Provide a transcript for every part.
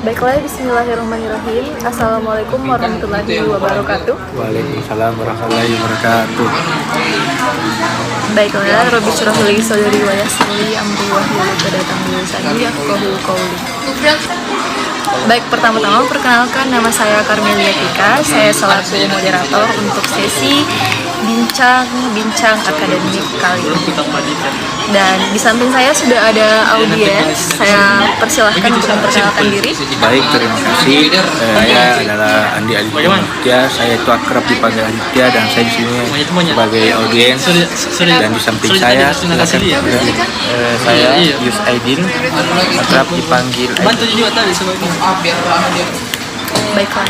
Baiklah, bismillahirrahmanirrahim. Assalamualaikum warahmatullahi wabarakatuh. Waalaikumsalam warahmatullahi wabarakatuh. Baiklah, Rabbi syrah li sadri wa yassir li amri wahlul 'uqdatam min lisani yafqahu qawli. Baik, pertama-tama perkenalkan, nama saya Karmelia Tika. Saya selaku moderator untuk sesi bincang akademik kali ini. Dan di samping saya sudah ada audiens. Saya persilahkan untuk memperkenalkan diri. Baik, terima kasih. Saya adalah Andi Aditya. Saya itu akrab dipanggil Aditya dan saya di sini sebagai audiens. Dan di samping saya saya Yus Aidin, akrab dipanggil Aidin. Baiklah,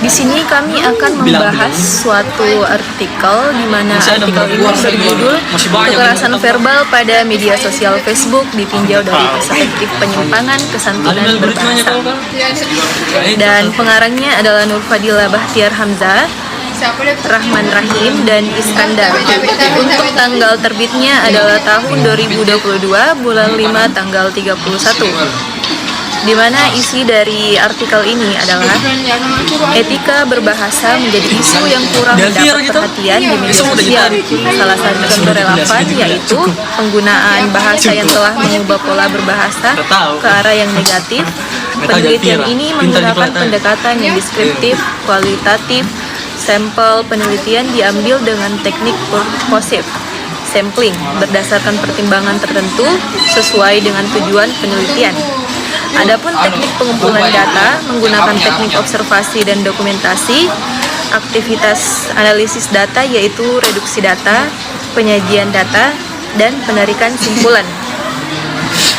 di sini kami akan membahas suatu artikel di mana artikel ini berjudul kekerasan verbal pada media sosial Facebook ditinjau dari perspektif penyimpangan kesantunan berbahasa. Dan pengarangnya adalah Nur Fadila Bahtiar Hamzah, Rahman Rahim, dan Iskandar. Untuk tanggal terbitnya adalah tahun 2022, bulan 5 tanggal 31. Di mana isi dari artikel ini adalah etika berbahasa menjadi isu yang kurang mendapat perhatian di media sosial. Salah satu contoh relevan yaitu penggunaan bahasa yang telah mengubah pola berbahasa ke arah yang negatif. Penelitian ini menggunakan pendekatan yang deskriptif, kualitatif. Sampel penelitian diambil dengan teknik purposive sampling berdasarkan pertimbangan tertentu sesuai dengan tujuan penelitian. Adapun teknik pengumpulan data menggunakan teknik observasi dan dokumentasi, aktivitas analisis data yaitu reduksi data, penyajian data, dan penarikan simpulan.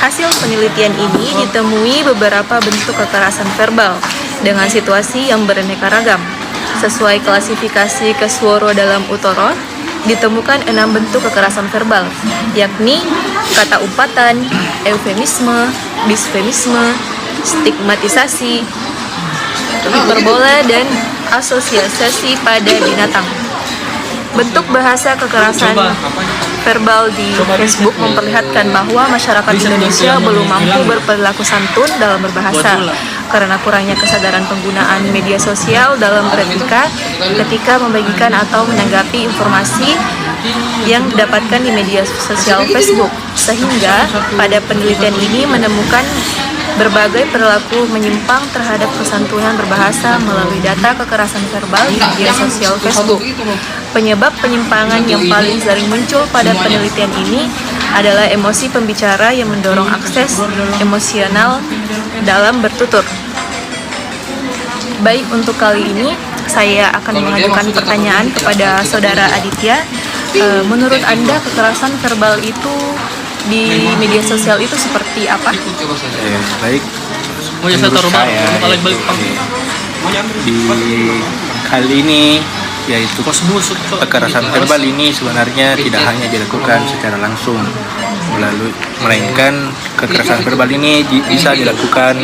Hasil penelitian ini ditemui beberapa bentuk kekerasan verbal dengan situasi yang beraneka ragam. Sesuai klasifikasi Kesworo dalam Utoro, ditemukan 6 bentuk kekerasan verbal, yakni kata umpatan, eufemisme, disfemisme, stigmatisasi, hiperbola, dan asosiasi pada binatang. Bentuk bahasa kekerasan verbal di Facebook memperlihatkan bahwa masyarakat Indonesia belum mampu berperilaku santun dalam berbahasa karena kurangnya kesadaran penggunaan media sosial dalam beretika ketika membagikan atau menanggapi informasi yang didapatkan di media sosial Facebook. Sehingga pada penelitian ini menemukan berbagai perilaku menyimpang terhadap kesantunan berbahasa melalui data kekerasan verbal di media sosial Facebook. Penyebab penyimpangan yang paling sering muncul pada penelitian ini adalah emosi pembicara yang mendorong akses emosional dalam bertutur. Baik, untuk kali ini saya akan mengajukan pertanyaan kepada Saudara Aditya. Menurut Anda kekerasan verbal itu di media sosial itu seperti apa? Baik, menurut saya di kali ini yaitu kekerasan verbal ini sebenarnya tidak hanya dilakukan secara langsung melainkan kekerasan verbal ini bisa dilakukan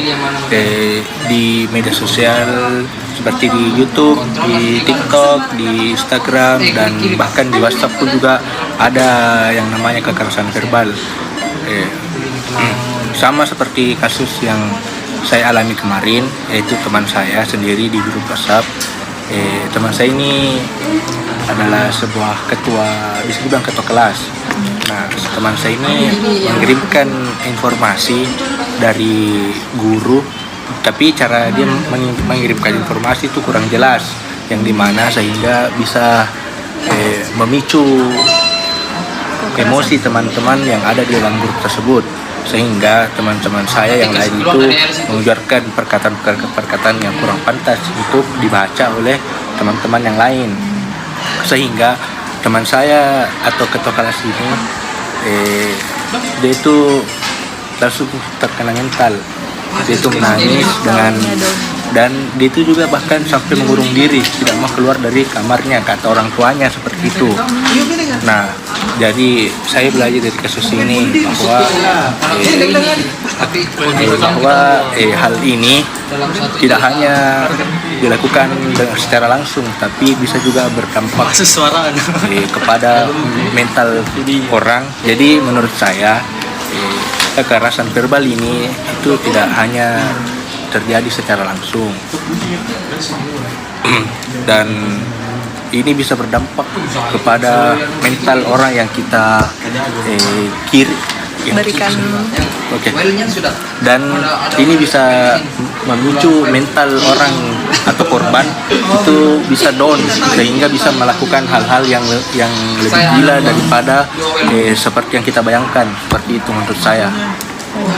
di media sosial seperti di YouTube, di TikTok, di Instagram, dan bahkan di WhatsApp pun juga ada yang namanya kekerasan verbal. Sama seperti kasus yang saya alami kemarin, yaitu teman saya sendiri di grup WhatsApp. Teman saya ini adalah sebuah bisa dibilang ketua kelas. Nah, teman saya ini mengirimkan informasi dari guru, tapi cara dia mengirimkan informasi itu kurang jelas, yang dimana sehingga bisa memicu emosi teman-teman yang ada di dalam grup tersebut, sehingga teman-teman saya yang lain itu mengeluarkan perkataan yang kurang pantas untuk dibaca oleh teman-teman yang lain, sehingga teman saya atau ketua kelas ini dia itu langsung terkena mental. Dia itu menangis dan dia itu juga bahkan sampai mengurung diri, tidak mau keluar dari kamarnya, kata orang tuanya seperti itu. Nah, jadi saya belajar dari kasus ini bahwa hal ini tidak hanya dilakukan secara langsung, tapi bisa juga berdampak kepada mental orang. Jadi menurut saya kekerasan verbal ini itu tidak hanya terjadi secara langsung. Dan ini bisa berdampak kepada mental orang yang kita berikan. Oke. Dan ini bisa memicu mental orang atau korban itu bisa down, sehingga bisa melakukan hal-hal yang lebih gila daripada seperti yang kita bayangkan. Seperti itu menurut saya.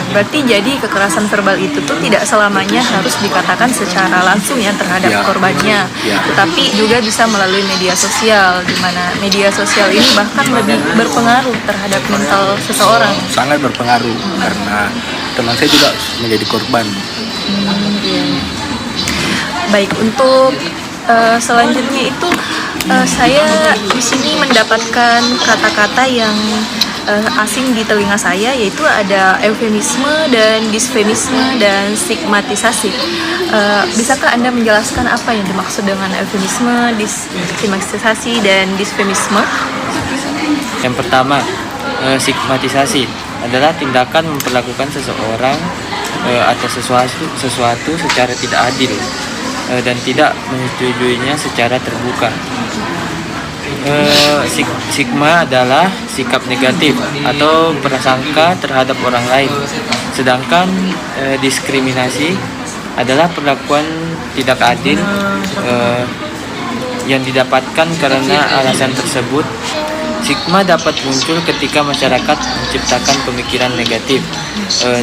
Berarti jadi kekerasan verbal itu tuh tidak selamanya harus dikatakan secara langsung ya terhadap korbannya, tetapi juga bisa melalui media sosial, di mana media sosial ini bahkan lebih berpengaruh terhadap mental seseorang. Sangat berpengaruh karena teman saya juga menjadi korban. Baik, untuk selanjutnya itu saya di sini mendapatkan kata-kata yang asing di telinga saya, yaitu ada eufemisme dan disfemisme dan stigmatisasi. Bisakah Anda menjelaskan apa yang dimaksud dengan eufemisme, stigmatisasi, dan disfemisme? Yang pertama, stigmatisasi adalah tindakan memperlakukan seseorang atau sesuatu secara tidak adil dan tidak menyetujuinya secara terbuka. Stigma adalah sikap negatif atau prasangka terhadap orang lain, sedangkan diskriminasi adalah perlakuan tidak adil yang didapatkan karena alasan tersebut. Stigma dapat muncul ketika masyarakat menciptakan pemikiran negatif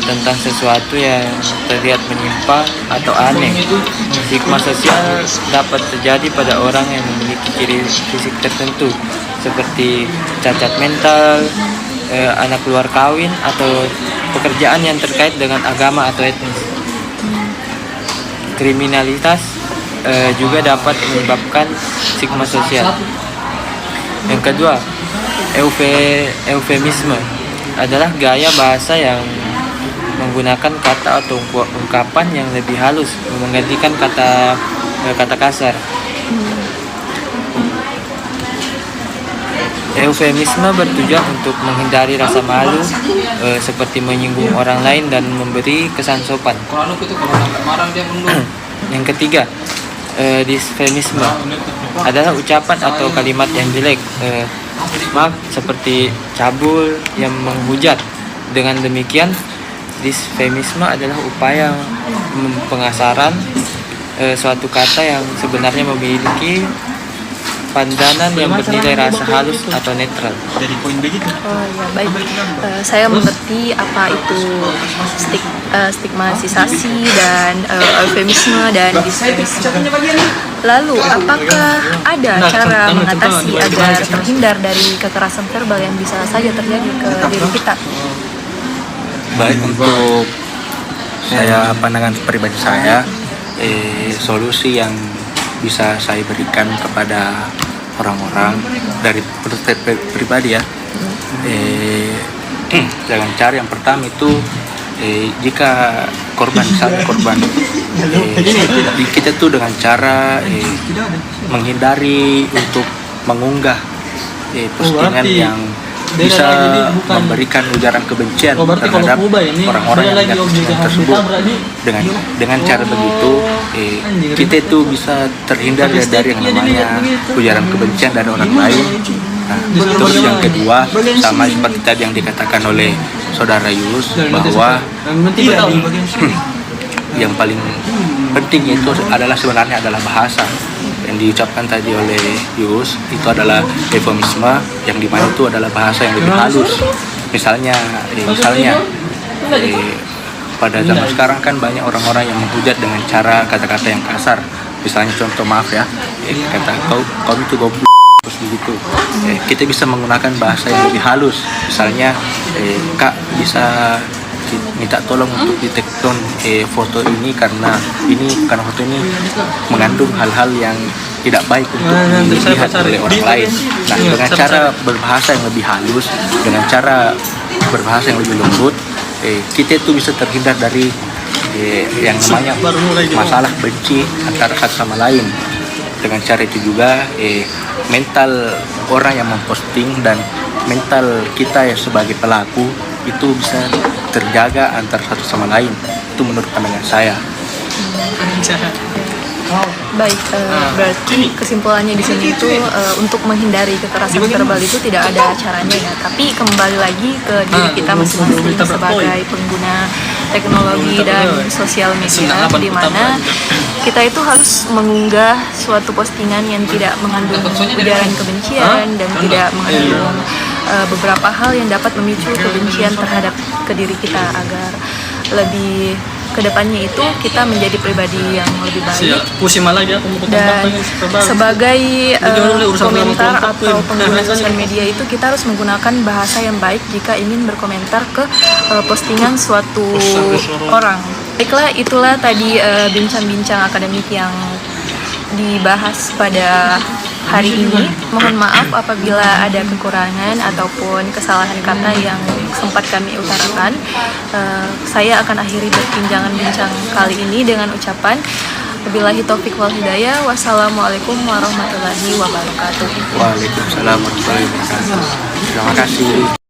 tentang sesuatu yang terlihat menyimpang atau aneh. Stigma sosial dapat terjadi pada orang yang memiliki ciri fisik tertentu seperti cacat mental, anak luar kawin, atau pekerjaan yang terkait dengan agama atau etnis. Kriminalitas juga dapat menyebabkan stigma sosial. Yang kedua, eufemisme adalah gaya bahasa yang menggunakan kata atau ungkapan yang lebih halus menggantikan kata kasar. Eufemisme bertujuan untuk menghindari rasa malu, seperti menyinggung orang lain dan memberi kesan sopan. Yang ketiga, disfemisme adalah ucapan atau kalimat yang jelek, seperti cabul yang menghujat. Dengan demikian, disfemisme adalah upaya pengasaran suatu kata yang sebenarnya memiliki pandangan yang bernilai rasa halus atau netral. Oh ya, baik. Saya mengerti apa itu stigmatisasi dan eufemisme dan disfemisme. Lalu, apakah ada cara mengatasi agar terhindar dari kekerasan verbal yang bisa saja terjadi ke diri kita? Baik, untuk pandangan pribadi saya, solusi yang bisa saya berikan kepada orang-orang dari perspektif pribadi ya, dengan cara yang pertama itu, jika misalnya korban kita tuh dengan cara menghindari untuk mengunggah postingan yang bisa memberikan ujaran kebencian terhadap orang-orang yang melihat postingan tersebut. Dengan cara begitu, kita itu bisa terhindar dari yang namanya ujaran kebencian dari orang lain. Nah, terus yang kedua, sama seperti tadi yang dikatakan oleh saudara Yus, bahwa yang paling penting itu sebenarnya adalah bahasa. Yang diucapkan tadi oleh Yus itu adalah eufemisme, yang dimana itu adalah bahasa yang lebih halus. Misalnya pada zaman sekarang kan banyak orang-orang yang menghujat dengan cara kata-kata yang kasar. Misalnya contoh, maaf ya, kata kau itu goblok begitu. Kita bisa menggunakan bahasa yang lebih halus. Misalnya, Kak bisa minta tolong untuk di-take-down foto ini karena foto ini mengandung hal-hal yang tidak baik untuk dilihat oleh orang lain. Nah, dengan cara berbahasa yang lebih halus, dengan cara berbahasa yang lebih lembut, kita itu bisa terhindar dari yang namanya masalah benci antara satu sama lain. Dengan cara itu juga mental orang yang memposting dan mental kita ya sebagai pelaku itu bisa terjaga antara satu sama lain. Itu menurut pandangan saya. Baik, berarti kesimpulannya di sini itu untuk menghindari kekerasan verbal itu tidak ada caranya ya. Tapi kembali lagi ke diri kita masing-masing sebagai pengguna teknologi dan sosial media, di mana kita itu harus mengunggah suatu postingan yang tidak mengandung ujaran kebencian dan tidak mengandung beberapa hal yang dapat memicu kebencian terhadap ke diri kita, agar lebih kedepannya itu kita menjadi pribadi yang lebih baik. Dan sebagai komentar atau pengguna sosial media itu kita harus menggunakan bahasa yang baik jika ingin berkomentar ke postingan suatu orang. Baiklah, itulah tadi bincang-bincang akademik yang dibahas pada hari ini. Mohon maaf apabila ada kekurangan ataupun kesalahan kata yang sempat kami utarakan. Saya akan akhiri perbincangan bincang kali ini dengan ucapan wabillahi taufik wal hidayah. Wassalamualaikum warahmatullahi wabarakatuh. Waalaikumsalam warahmatullahi wabarakatuh. Terima kasih.